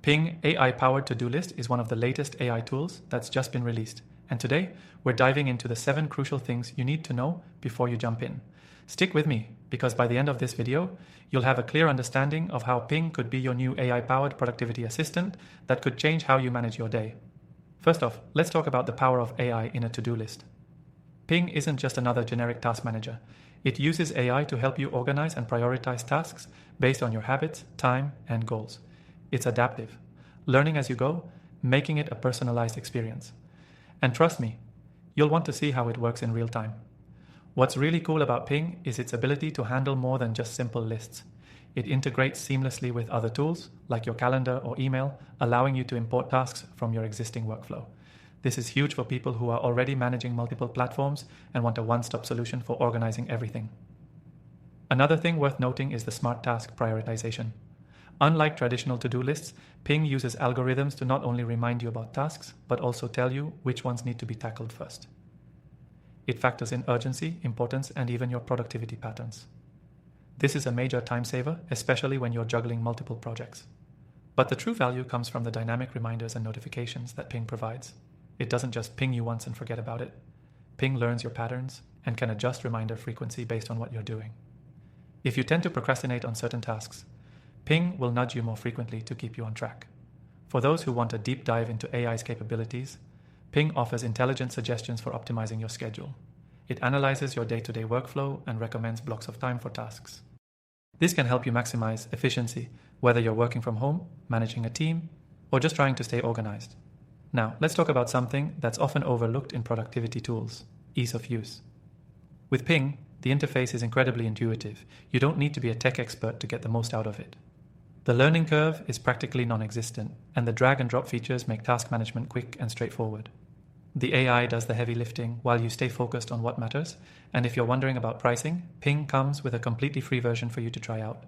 Ping AI-powered to-do list is one of the latest AI tools that's just been released. And today, we're diving into the 7 crucial things you need to know before you jump in. Stick with me, because by the end of this video, you'll have a clear understanding of how Ping could be your new AI-powered productivity assistant that could change how you manage your day. First off, let's talk about the power of AI in a to-do list. Ping isn't just another generic task manager. It uses AI to help you organize and prioritize tasks based on your habits, time, and goals. It's adaptive, learning as you go, making it a personalized experience. And trust me, you'll want to see how it works in real time. What's really cool about Ping is its ability to handle more than just simple lists. It integrates seamlessly with other tools, like your calendar or email, allowing you to import tasks from your existing workflow. This is huge for people who are already managing multiple platforms and want a one-stop solution for organizing everything. Another thing worth noting is the smart task prioritization. Unlike traditional to-do lists, Ping uses algorithms to not only remind you about tasks, but also tell you which ones need to be tackled first. It factors in urgency, importance, and even your productivity patterns. This is a major time saver, especially when you're juggling multiple projects. But the true value comes from the dynamic reminders and notifications that Ping provides. It doesn't just ping you once and forget about it. Ping learns your patterns and can adjust reminder frequency based on what you're doing. If you tend to procrastinate on certain tasks, Ping will nudge you more frequently to keep you on track. For those who want a deep dive into AI's capabilities, Ping offers intelligent suggestions for optimizing your schedule. It analyzes your day-to-day workflow and recommends blocks of time for tasks. This can help you maximize efficiency, whether you're working from home, managing a team, or just trying to stay organized. Now, let's talk about something that's often overlooked in productivity tools: ease of use. With Ping, the interface is incredibly intuitive. You don't need to be a tech expert to get the most out of it. The learning curve is practically non-existent, and the drag and drop features make task management quick and straightforward. The AI does the heavy lifting while you stay focused on what matters, and if you're wondering about pricing, Ping comes with a completely free version for you to try out.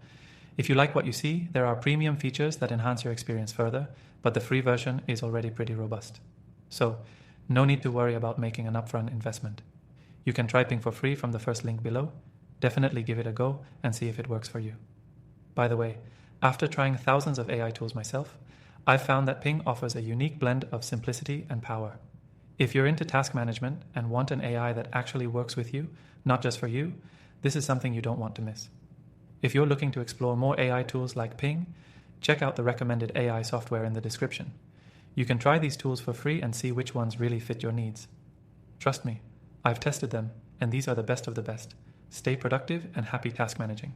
If you like what you see, there are premium features that enhance your experience further, but the free version is already pretty robust. So, no need to worry about making an upfront investment. You can try Ping for free from the first link below. Definitely give it a go and see if it works for you. By the way, after trying thousands of AI tools myself, I've found that Ping offers a unique blend of simplicity and power. If you're into task management and want an AI that actually works with you, not just for you, this is something you don't want to miss. If you're looking to explore more AI tools like Ping, check out the recommended AI software in the description. You can try these tools for free and see which ones really fit your needs. Trust me, I've tested them, and these are the best of the best. Stay productive and happy task managing.